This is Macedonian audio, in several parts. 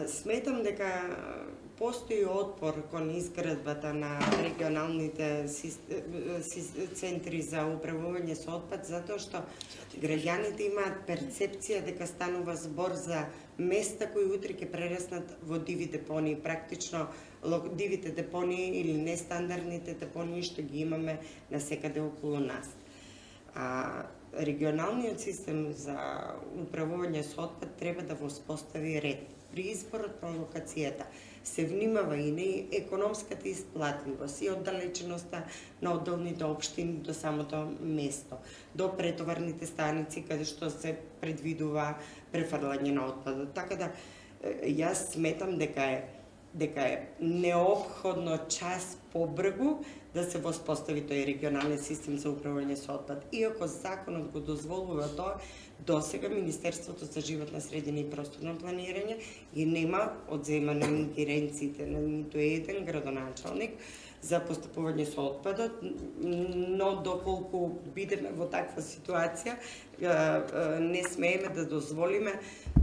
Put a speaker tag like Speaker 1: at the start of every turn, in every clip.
Speaker 1: Сметам дека постои отпор кон изградбата на регионалните центри за управување со отпад, затоа што граѓаните имаат перцепција дека станува збор за места кои утре ќе прераснат во диви депонии, практично дивите депонии или нестандардните депонии што ги имаме насекаде околу нас. Регионалниот систем за управување со отпад треба да воспостави ред. При изборот на локацијата се внимава и не економската исплатливост и оддалеченоста на одделните општини до самото место, до претоварните станици каде што се предвидува префрлање на отпадот. Така да јас сметам дека е неопходно час побргу да се воспостави тој регионален систем за управување со отпад. Иако законот го дозволува тоа, досега Министерството за животна средина и просторно планирање и нема одземано ингеренциите на ниту еден градоначалник за постапување со отпадот, но доколку бидеме во таква ситуација, не смееме да дозволиме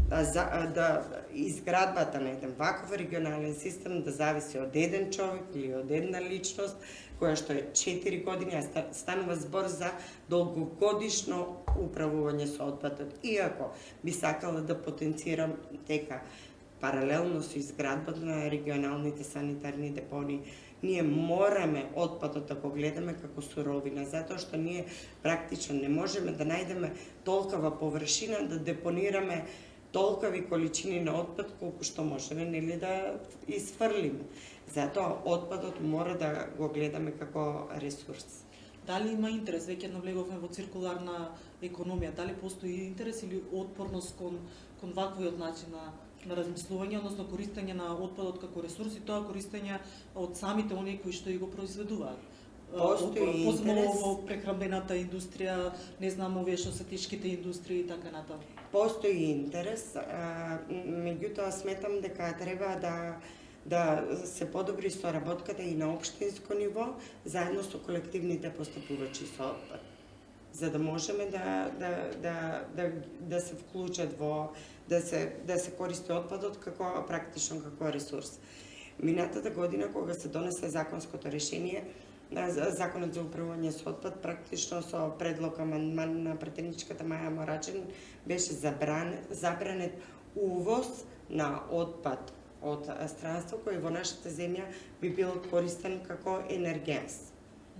Speaker 1: да изградбата на еден ваков регионален систем да зависи од еден човек или од една личност, која што е 4 години, а станува збор за долгогодишно управување со отпадот. Иако би сакала да потенцирам дека паралелно со изградбата на регионалните санитарни депонии, ние мораме отпадот да го гледаме како суровина, затоа што ние практично не можеме да најдеме толкова површина да депонираме толкави количини на отпад колку што можеме нели да изфрлиме. Затоа отпадот мора да го гледаме како ресурс.
Speaker 2: Дали има интерес, веќе навлеговме во циркуларна економија, дали постои интерес или отпорност кон ваквиот начин на размислување, односно користење на отпадот како ресурс и тоа користење од самите оние кои што и го произведуваат?
Speaker 1: Постои интерес
Speaker 2: во прехрамбената индустрија, не знам, овие што се тешките индустрии и така натаму.
Speaker 1: Постои интерес, меѓутоа сметам дека треба да се подобри соработката и на општинско ниво, заедно со колективните постапувачи со отпад, за да можеме да се вклучат во да се користи отпадот практично како ресурс. Минатата година кога се донесе законското решение, Законот за управување со отпад, практично со предлог амандман на претеничката Маја Морачен, беше забранет увоз на отпад од странство кој во нашата земја би бил користен како енергенс,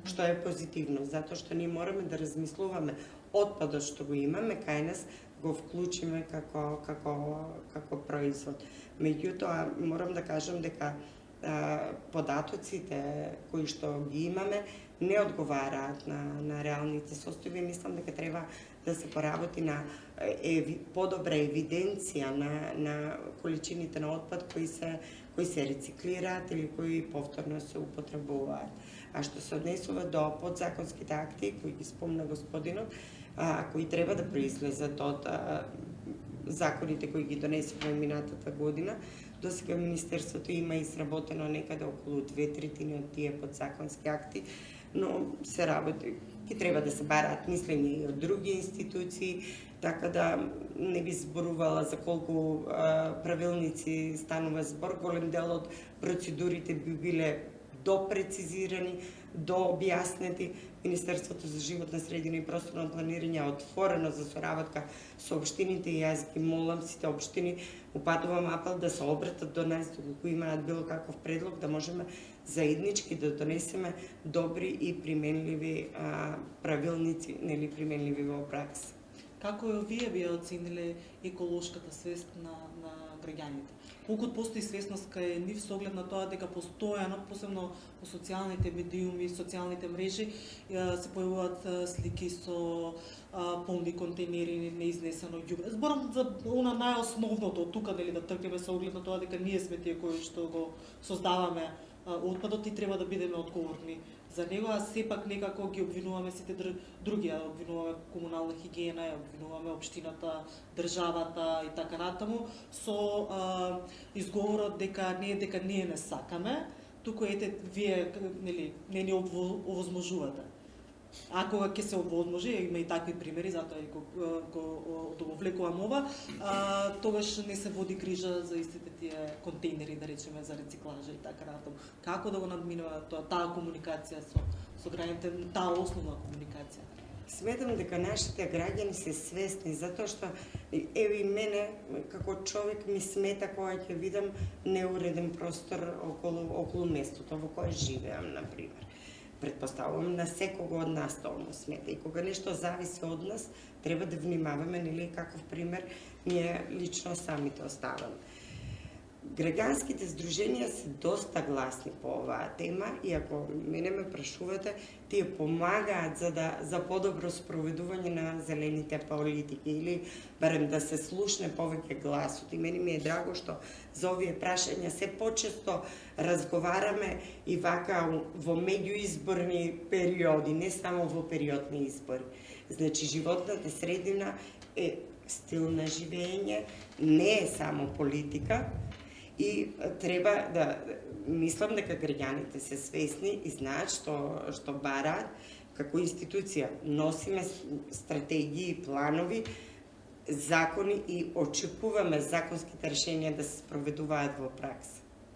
Speaker 1: што е позитивно, затоа што ние мораме да размислуваме отпадот што го имаме кај нас го вклучиме како производ. Меѓутоа морам да кажам дека податоците кои што ги имаме не одговараат на реалните состојби. Мислам дека треба да се поработи на подобра евиденција на количините на отпад кои се рециклираат или кои повторно се употребуваат. А што се однесува до подзаконските акти кои ги спомна господинот, кои треба да произлезат од законите кои ги донесовме минатата година, досега Министерството има изработено некаде околу 2/3 од тие подзаконски акти, но се работи. Ги треба да се бараат мислење и од други институции, така да не би зборувала за колку правилници станува збор. Голем дел од процедурите би биле допрецизирани, дообјаснети. Министерството за животна средина и просторно планирање е отворено за соработка со општините и јас ги молам сите општини, упатувам апел да се обратат до нас доколку имаат било каков предлог, да можеме заеднички да донесеме добри и применливи правилници, нели применливи во пракса.
Speaker 2: Како вие би оцениле еколошката свест на граѓаните? Колку постои свесност кај нив со оглед на тоа дека постојано, посебно по социјалните медиуми, социјалните мрежи, се појавуваат слики со полни контейнери, неизнесено ѓубре. Зборам за она најосновното од тука, нели да тркеме со оглед на тоа дека ние сме тие кои што го создаваме отпадот и треба да бидеме одговорни за него, а сепак некако ги обвинуваме сите други, обвинуваме комунална хигиена, обвинуваме општината, државата и така натаму, со изговорот дека ние не сакаме, туку ете вие нели не ни овозможувате. Ако ќе се овозможи, има и такви примери, затоа и го одовлекувам ова, тогаш не се води грижа за истите тие контейнери, да речеме, за рециклажа и така натаму. Како да го надминува таа комуникација со граѓаните, таа основна комуникација?
Speaker 1: Сметам дека нашите граѓани се свесни, затоа што еве и мене како човек ми смета кога ќе видам неуреден простор околу местото во кое живеам, на пример. Предпоставувам на секого од нас тоа му смета и кога нешто зависи од нас, треба да внимаваме, нели, каков пример ние лично самите оставаме. Граѓанските здруженија се доста гласни по оваа тема и ако мене ме прашувате, тие помагаат за подобро спроведување на зелените политики или барем да се слушне повеќе гласот. И мене ми е драго што за овие прашања се почесто разговараме и вака во меѓуизборни периоди, не само во период на избори. Значи, животната средина е стил на живење, не е само политика, и треба да мислам дека граѓаните се свесни и знаат што бараат како институција. Носиме стратегии, планови, закони и очекуваме законските решенија да се спроведуваат во пракса.